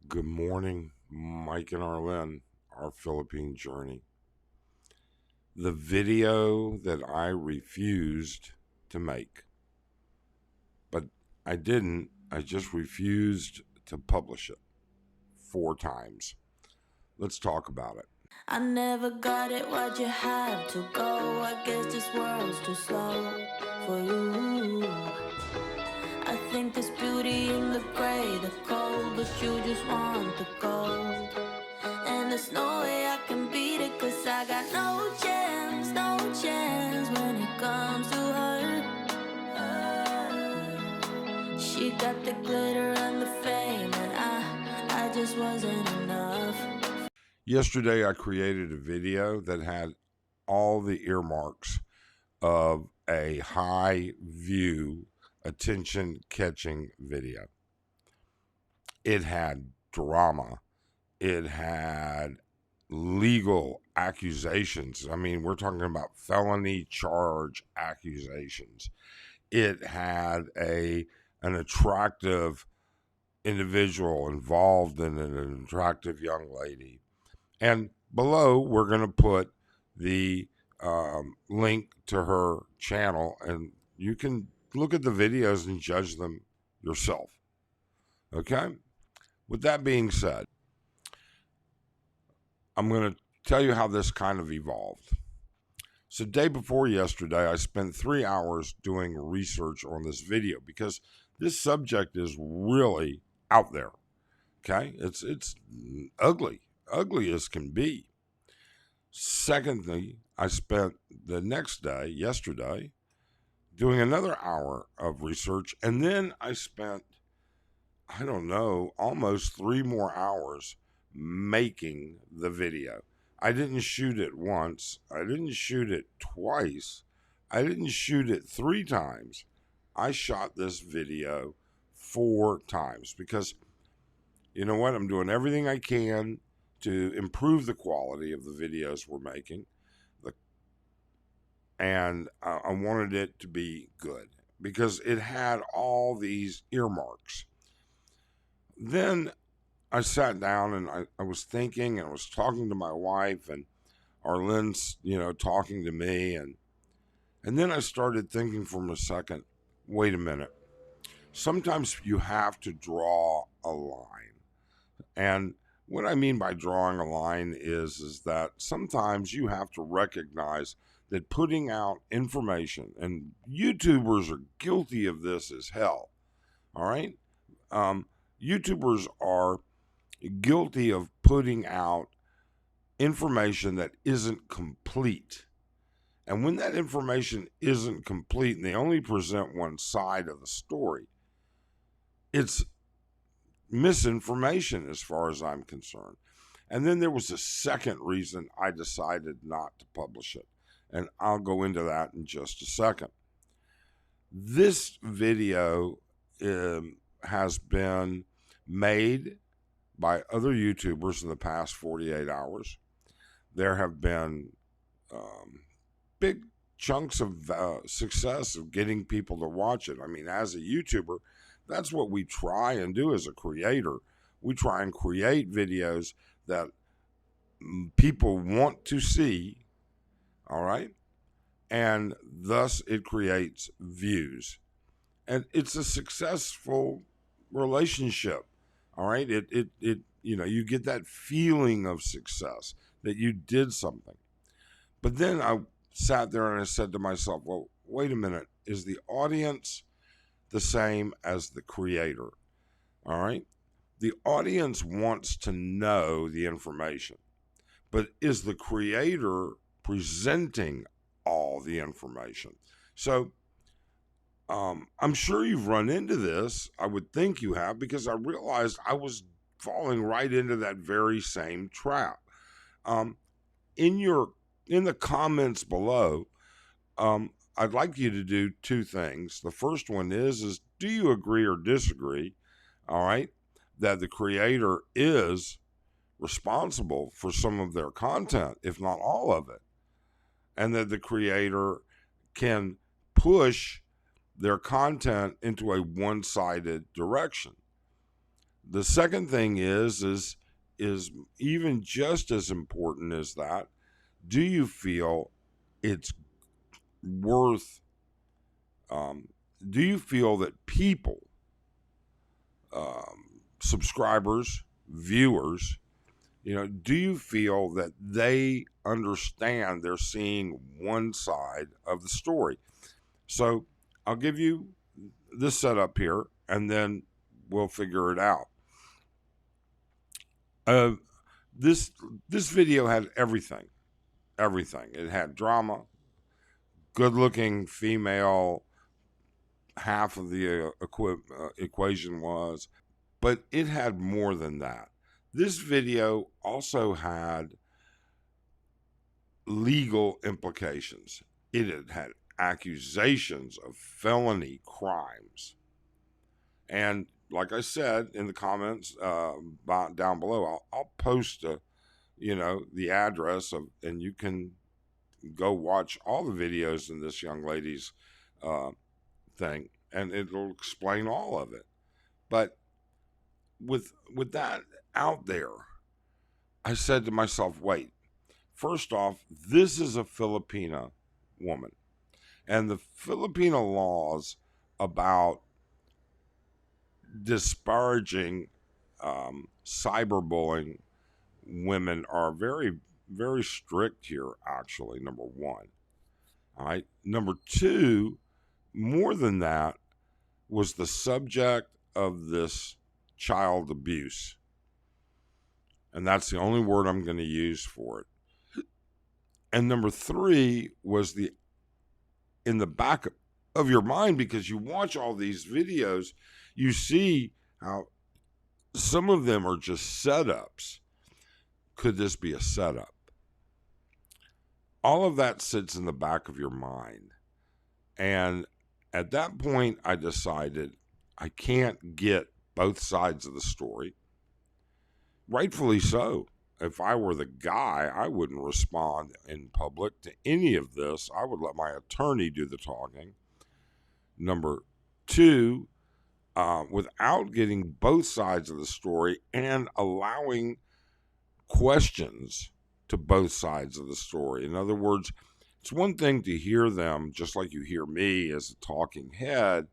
Good morning, Mike and Arlen, our Philippine journey. The video that I refused to make, but I didn't, I just refused to publish it 4 times. Let's talk about it. I never got it, why'd you have to go? I guess this world's too slow for you. I think there's beauty in the gray, the cold, but you just want the gold. And there's no way I can beat it, cause I got no chance, no chance when it comes to her. She got the glitter and the fame, and I just wasn't enough. Yesterday, I created a video that had all the earmarks of a high view, attention catching video. It had drama, it had legal accusations. I mean, we're talking about felony charge accusations. It had an attractive individual involved in it, an attractive young lady. And below, we're going to put the link to her channel, and you can look at the videos and judge them yourself. Okay? With that being said, I'm going to tell you how this kind of evolved. So, day before yesterday, I spent 3 hours doing research on this video because this subject is really out there. Okay, it's ugly as can be. Secondly, I spent the next day, yesterday, doing another hour of research, and then I spent, I don't know, almost 3 more hours making the video. I didn't shoot it once. I didn't shoot it twice. I didn't shoot it 3 times. I shot this video 4 times because you know what? I'm doing everything I can to improve the quality of the videos we're making. And I wanted it to be good because it had all these earmarks. Then I sat down and I was thinking and I was talking to my wife and Arlen's, talking to me. And then I started thinking for a second, wait a minute. Sometimes you have to draw a line. And what I mean by drawing a line is that sometimes you have to recognize that putting out information, and YouTubers are guilty of this as hell, all right? YouTubers are guilty of putting out information that isn't complete. And when that information isn't complete and they only present one side of the story, it's misinformation as far as I'm concerned. And then there was a second reason I decided not to publish it. And I'll go into that in just a second. This video has been made by other YouTubers in the past 48 hours. There have been big chunks of success of getting people to watch it. I mean, as a YouTuber, that's what we try and do as a creator. We try and create videos that people want to see, all right? And thus it creates views. And it's a successful relationship, all right? You get that feeling of success that you did something. But then I sat there and I said to myself, well, wait a minute, is the audience the same as the creator? All right. The audience wants to know the information, but is the creator presenting all the information? So I'm sure you've run into this. I would think you have, because I realized I was falling right into that very same trap. In the comments below, I'd like you to do 2 things. The first one is do you agree or disagree, all right, that the creator is responsible for some of their content, if not all of it, and that the creator can push their content into a one-sided direction? The second thing is even just as important as that. Do you feel it's worth? Do you feel that people, subscribers, viewers, do you feel that they understand they're seeing one side of the story? So I'll give you this setup here, and then we'll figure it out. This video had everything. It had drama, good-looking female. Half of the equation was, but it had more than that. This video also had legal implications. It had accusations of felony crimes. And like I said in the comments down below, I'll post the address and you can go watch all the videos in this young lady's thing, and it'll explain all of it. But with that out there, I said to myself, wait, first off, this is a Filipina woman, and the Filipino laws about disparaging cyberbullying women are very, very strict here, actually, number one. All right. Number two, more than that, was the subject of this child abuse. And that's the only word I'm going to use for it. And number three was in the back of your mind, because you watch all these videos, you see how some of them are just setups. Could this be a setup? All of that sits in the back of your mind. And at that point, I decided I can't get both sides of the story. Rightfully so. If I were the guy, I wouldn't respond in public to any of this. I would let my attorney do the talking. Number two, without getting both sides of the story and allowing questions to both sides of the story. In other words, it's one thing to hear them, just like you hear me as a talking head,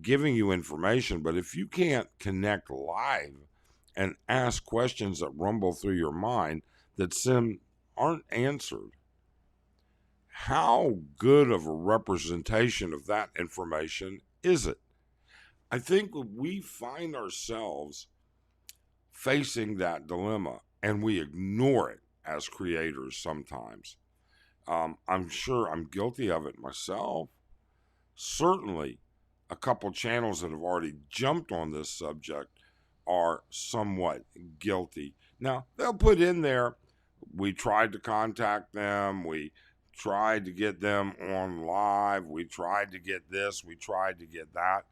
giving you information, but if you can't connect live and ask questions that rumble through your mind that aren't answered, how good of a representation of that information is it? I think we find ourselves facing that dilemma, and we ignore it as creators sometimes. I'm sure I'm guilty of it myself. Certainly, a couple channels that have already jumped on this subject are somewhat guilty. Now, they'll put in there, we tried to contact them, we tried to get them on live, we tried to get this, we tried to get that.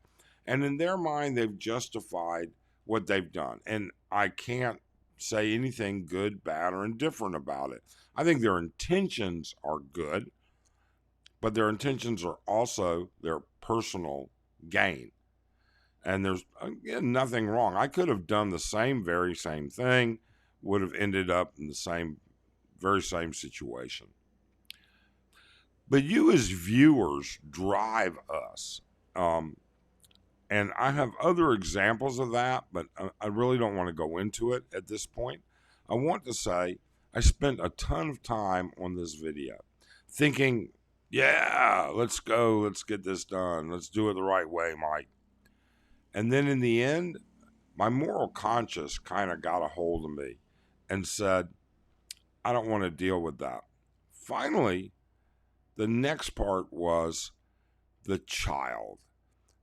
And in their mind, they've justified what they've done. And I can't say anything good, bad, or indifferent about it. I think their intentions are good, but their intentions are also their personal gain. And there's, again, nothing wrong. I could have done the very same thing, would have ended up in the very same situation. But you as viewers drive us. And I have other examples of that, but I really don't want to go into it at this point. I want to say I spent a ton of time on this video thinking, yeah, let's go, let's get this done, let's do it the right way, Mike. And then in the end, my moral conscience kind of got a hold of me and said, I don't want to deal with that. Finally, the next part was the child.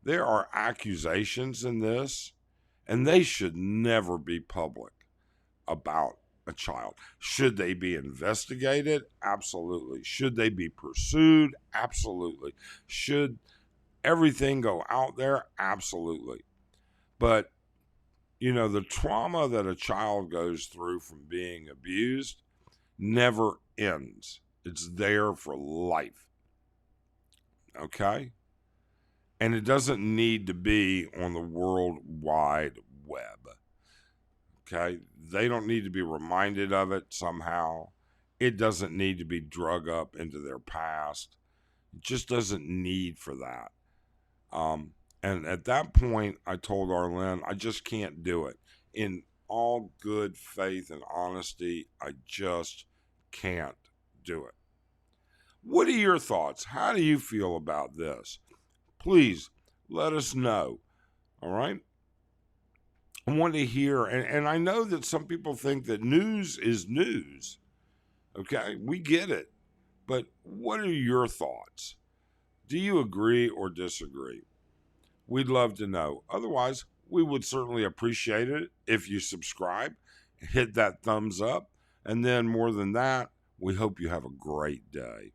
There are accusations in this, and they should never be public about a child. Should they be investigated? Absolutely. Should they be pursued? Absolutely. Should everything go out there? Absolutely. But, the trauma that a child goes through from being abused never ends. It's there for life. Okay? And it doesn't need to be on the World Wide Web. Okay? They don't need to be reminded of it somehow. It doesn't need to be drug up into their past. It just doesn't need for that. And at that point, I told Arlen, I just can't do it. In all good faith and honesty, I just can't do it. What are your thoughts? How do you feel about this? Please let us know. All right? I want to hear, and I know that some people think that news is news. Okay? We get it. But what are your thoughts? Do you agree or disagree? We'd love to know. Otherwise, we would certainly appreciate it if you subscribe, hit that thumbs up, and then more than that, we hope you have a great day.